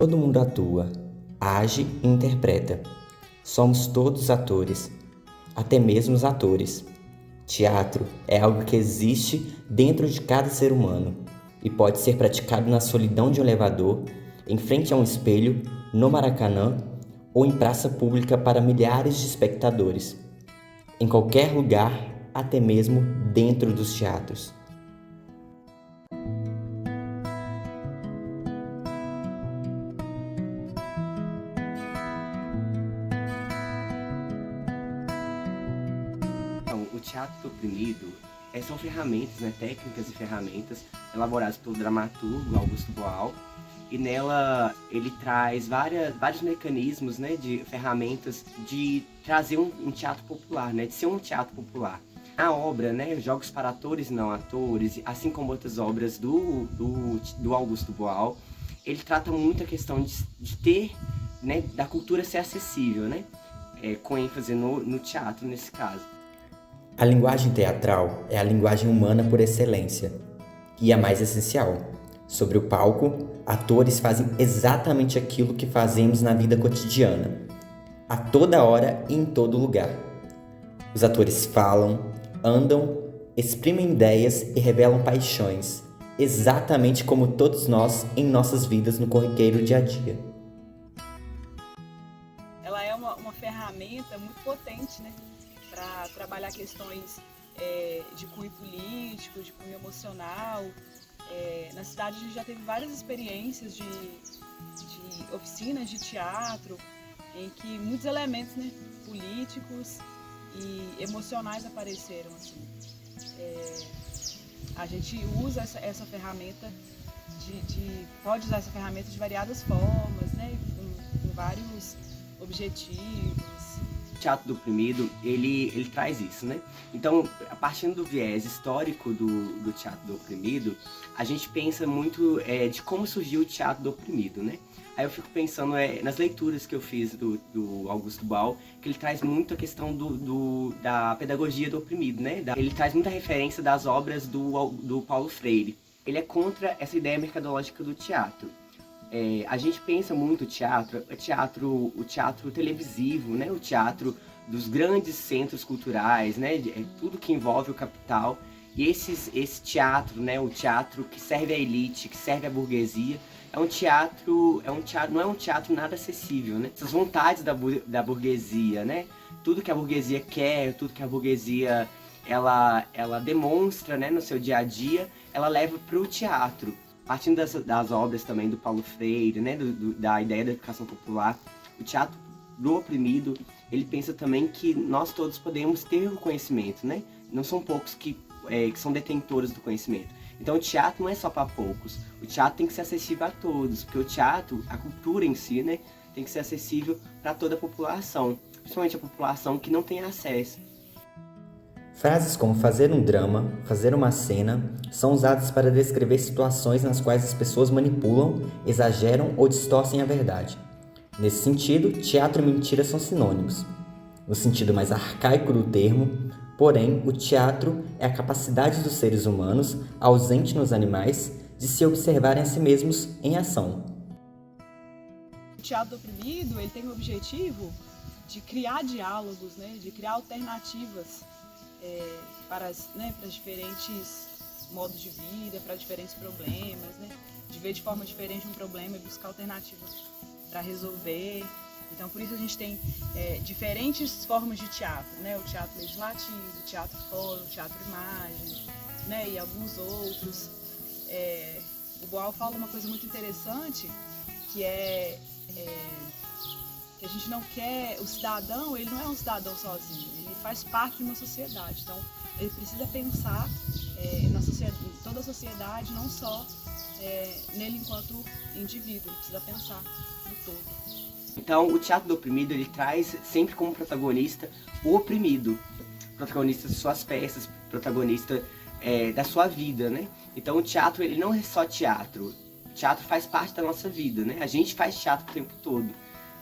Todo mundo atua, age e interpreta. Somos todos atores, até mesmo os atores. Teatro é algo que existe dentro de cada ser humano e pode ser praticado na solidão de um elevador, em frente a um espelho, no Maracanã ou em praça pública para milhares de espectadores. Em qualquer lugar, até mesmo dentro dos teatros. Então, o teatro do oprimido são ferramentas, né, técnicas e ferramentas elaboradas pelo dramaturgo Augusto Boal, e nela ele traz vários mecanismos, né, de ferramentas de trazer um teatro popular, né, de ser um teatro popular. A obra, né, Jogos para Atores e Não Atores, assim como outras obras do Augusto Boal, ele trata muito a questão de ter, né, da cultura ser acessível, né, com ênfase no teatro nesse caso. A linguagem teatral é a linguagem humana por excelência e a mais essencial. Sobre o palco, atores fazem exatamente aquilo que fazemos na vida cotidiana, a toda hora e em todo lugar. Os atores falam, andam, exprimem ideias e revelam paixões, exatamente como todos nós em nossas vidas no corriqueiro dia a dia. Ela é uma ferramenta muito potente, né, para trabalhar questões de cunho político, de cunho emocional. Na cidade a gente já teve várias experiências de oficinas de teatro, em que muitos elementos, né, políticos e emocionais apareceram. Assim. A gente usa essa ferramenta, pode usar essa ferramenta de variadas formas, né, com vários objetivos. O teatro do oprimido, ele traz isso, né? Então, a partir do viés histórico do teatro do oprimido, a gente pensa muito de como surgiu o teatro do oprimido, né? Aí eu fico pensando nas leituras que eu fiz do Augusto Boal, que ele traz muito a questão da pedagogia do oprimido, né? Ele traz muita referência das obras do Paulo Freire. Ele é contra essa ideia mercadológica do teatro. A gente pensa muito o teatro televisivo, né? O teatro dos grandes centros culturais, né? Tudo que envolve o capital. E esse teatro, né? O teatro que serve à elite, que serve à burguesia, não é um teatro nada acessível, né? Essas vontades da burguesia, né? Tudo que a burguesia quer, tudo que a burguesia ela demonstra, né, no seu dia a dia, ela leva para o teatro. Partindo das obras também do Paulo Freire, né, da ideia da educação popular, o teatro do oprimido, ele pensa também que nós todos podemos ter o conhecimento, né? Não são poucos que são detentores do conhecimento. Então o teatro não é só para poucos, o teatro tem que ser acessível a todos, porque o teatro, a cultura em si, né, tem que ser acessível para toda a população, principalmente a população que não tem acesso. Frases como fazer um drama, fazer uma cena, são usadas para descrever situações nas quais as pessoas manipulam, exageram ou distorcem a verdade. Nesse sentido, teatro e mentira são sinônimos. No sentido mais arcaico do termo, porém, o teatro é a capacidade dos seres humanos, ausente nos animais, de se observarem a si mesmos em ação. O teatro do oprimido, ele tem o objetivo de criar diálogos, né, de criar alternativas para diferentes modos de vida, para diferentes problemas, né? De ver de forma diferente um problema e buscar alternativas para resolver. Então, por isso a gente tem diferentes formas de teatro, né? O teatro legislativo, o teatro foro, o teatro imagem, né? E alguns outros. O Boal fala uma coisa muito interessante, que que a gente não quer, o cidadão, ele não é um cidadão sozinho, ele faz parte de uma sociedade, então ele precisa pensar em toda a sociedade, não só nele enquanto indivíduo, ele precisa pensar no todo. Então o teatro do oprimido, ele traz sempre como protagonista o oprimido, protagonista de suas peças, protagonista da sua vida, né? Então o teatro, ele não é só teatro, o teatro faz parte da nossa vida, né? A gente faz teatro o tempo todo.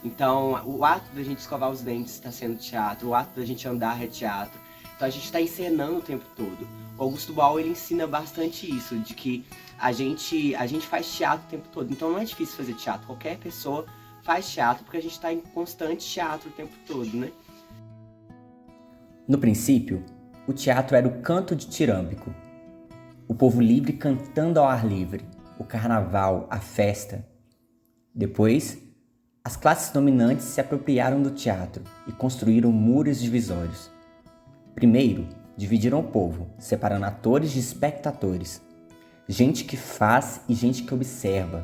Então, o ato da gente escovar os dentes está sendo teatro, o ato da gente andar é teatro. Então, a gente está encenando o tempo todo. O Augusto Boal, ele ensina bastante isso, de que a gente faz teatro o tempo todo. Então não é difícil fazer teatro. Qualquer pessoa faz teatro, porque a gente está em constante teatro o tempo todo, né? No princípio, o teatro era o canto ditírâmbico, o povo livre cantando ao ar livre, o carnaval, a festa. Depois, as classes dominantes se apropriaram do teatro e construíram muros divisórios. Primeiro, dividiram o povo, separando atores de espectadores, gente que faz e gente que observa.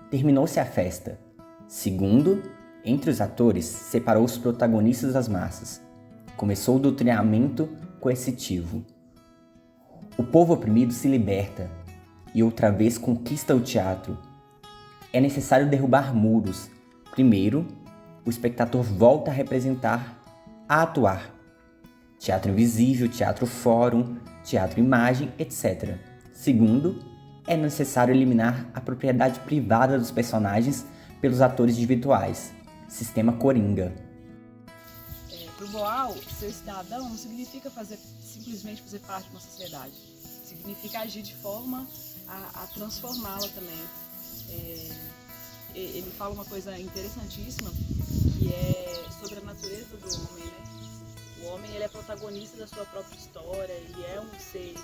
Terminou-se a festa. Segundo, entre os atores, separou os protagonistas das massas. Começou o doutrinamento coercitivo. O povo oprimido se liberta e outra vez conquista o teatro. É necessário derrubar muros. Primeiro, o espectador volta a representar, a atuar. Teatro invisível, teatro fórum, teatro imagem, etc. Segundo, é necessário eliminar a propriedade privada dos personagens pelos atores individuais. Sistema Coringa. Para o Boal, ser cidadão não significa simplesmente fazer parte de uma sociedade. Significa agir de forma a transformá-la também. Ele fala uma coisa interessantíssima, que é sobre a natureza do homem, né? O homem, ele é protagonista da sua própria história, ele é um ser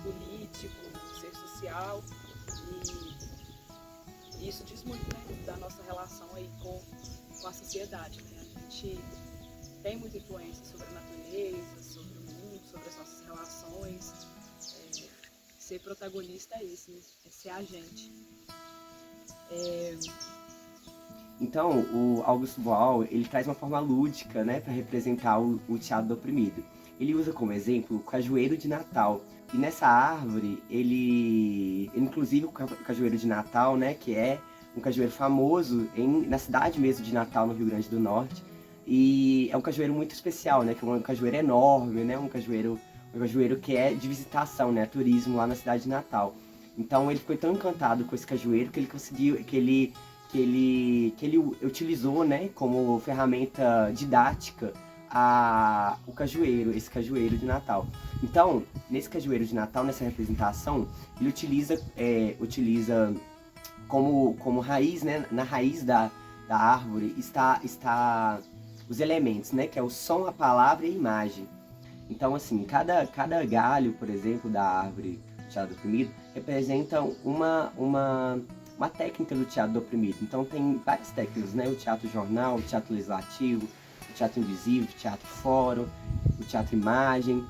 político, um ser social, e isso diz muito, né, da nossa relação aí com a sociedade, né? A gente tem muita influência sobre a natureza, sobre o mundo, sobre as nossas relações. Ser protagonista é isso, né? É ser agente. Então, o Augusto Boal, ele traz uma forma lúdica, né, para representar o teatro do oprimido. Ele usa como exemplo o cajueiro de Natal. E nessa árvore, ele inclusive o cajueiro de Natal, né, que é um cajueiro famoso na cidade mesmo de Natal, no Rio Grande do Norte. E é um cajueiro muito especial, né, que é um cajueiro enorme, né, um cajueiro que é de visitação, né, turismo lá na cidade de Natal. Então ele ficou tão encantado com esse cajueiro que ele conseguiu, que ele utilizou, né, como ferramenta didática esse cajueiro de Natal. Então, nesse cajueiro de Natal, nessa representação, ele utiliza como raiz, né, na raiz da árvore está os elementos, né, que é o som, a palavra e a imagem. Então, assim, cada galho, por exemplo, da árvore do teatro do oprimido representa uma técnica do teatro do oprimido. Então tem várias técnicas, né? O teatro jornal, o teatro legislativo, o teatro invisível, o teatro fórum, o teatro imagem.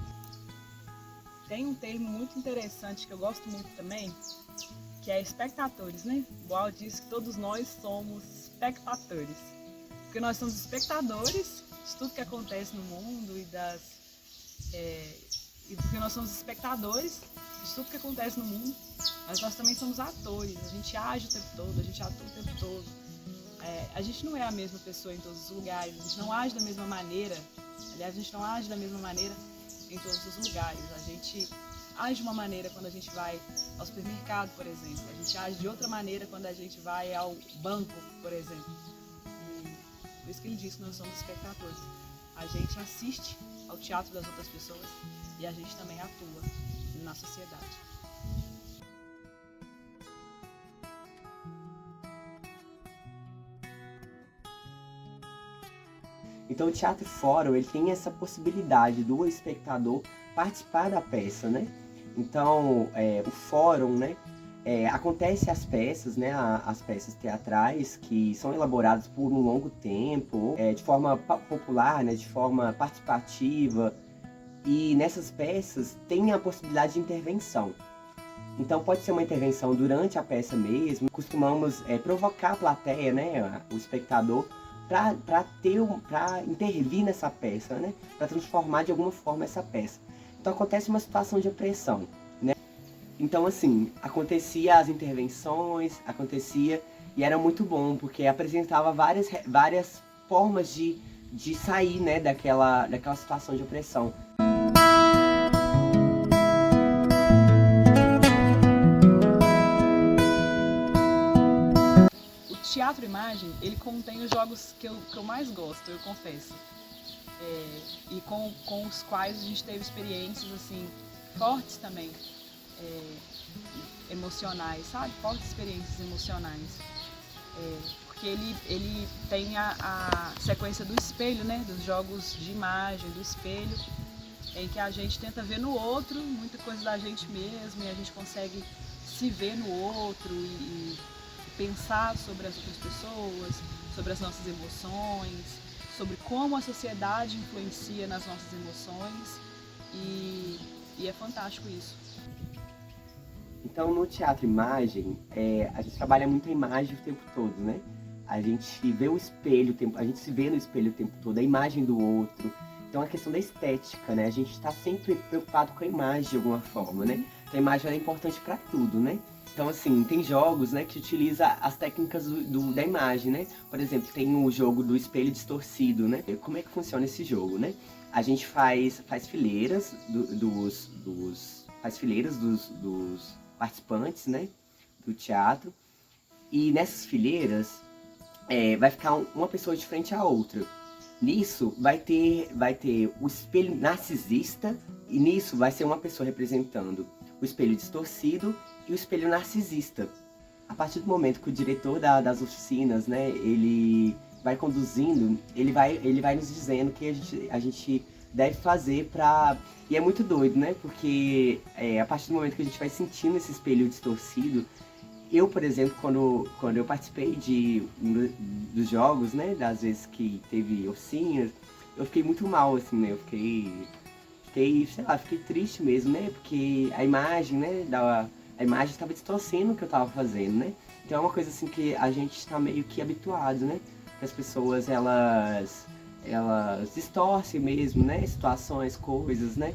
Tem um termo muito interessante que eu gosto muito também, que é espectadores, né? O Boal diz que todos nós somos espectadores. Porque nós somos espectadores de tudo que acontece no mundo e porque nós somos espectadores de tudo que acontece no mundo, mas nós também somos atores, a gente age o tempo todo, a gente atua o tempo todo. A gente não é a mesma pessoa em todos os lugares, a gente não age da mesma maneira, aliás, a gente não age da mesma maneira em todos os lugares. A gente age de uma maneira quando a gente vai ao supermercado, por exemplo, a gente age de outra maneira quando a gente vai ao banco, por exemplo. E por isso que ele diz que nós somos espectadores. A gente assiste ao teatro das outras pessoas e a gente também atua na sociedade. Então o teatro fórum, ele tem essa possibilidade do espectador participar da peça, né? Então o fórum, né, acontece as peças, né, as peças teatrais que são elaboradas por um longo tempo, de forma popular, né, de forma participativa, e nessas peças tem a possibilidade de intervenção. Então pode ser uma intervenção durante a peça mesmo, costumamos provocar a plateia, né, o espectador, para intervir nessa peça, né, para transformar de alguma forma essa peça. Então acontece uma situação de opressão, né? Então assim, acontecia as intervenções, e era muito bom, porque apresentava várias formas de sair, né, daquela situação de opressão. O teatro imagem, ele contém os jogos que eu mais gosto, eu confesso. E com os quais a gente teve experiências assim fortes também, emocionais, sabe? Fortes experiências emocionais. Porque ele tem a sequência do espelho, né? Dos jogos de imagem, do espelho, em que a gente tenta ver no outro muita coisa da gente mesmo e a gente consegue se ver no outro e pensar sobre as outras pessoas, sobre as nossas emoções, sobre como a sociedade influencia nas nossas emoções e é fantástico isso. Então, no teatro imagem, a gente trabalha muito a imagem o tempo todo, né? A gente vê o espelho, a gente se vê no espelho o tempo todo, a imagem do outro. Então, a questão da estética, né? A gente está sempre preocupado com a imagem de alguma forma, né? Então, a imagem é importante para tudo, né? Então, assim, tem jogos, né, que utiliza as técnicas da imagem, né? Por exemplo, tem o jogo do espelho distorcido, né? Como é que funciona esse jogo, né? A gente faz fileiras dos participantes, né, do teatro, e nessas fileiras vai ficar uma pessoa de frente à outra. Nisso vai ter o espelho narcisista, e nisso vai ser uma pessoa representando o espelho distorcido e o espelho narcisista. A partir do momento que o diretor das oficinas, né, ele vai conduzindo, ele vai nos dizendo o que a gente deve fazer pra... E é muito doido, né? Porque a partir do momento que a gente vai sentindo esse espelho distorcido, eu, por exemplo, quando eu participei dos jogos, né, das vezes que teve oficinhas, eu fiquei muito mal, assim, né? Eu fiquei, sei lá, fiquei triste mesmo, né? Porque a imagem, né, a imagem estava distorcendo o que eu estava fazendo, né? Então é uma coisa assim que a gente está meio que habituado, né? Que as pessoas, elas distorcem mesmo, né? Situações, coisas, né?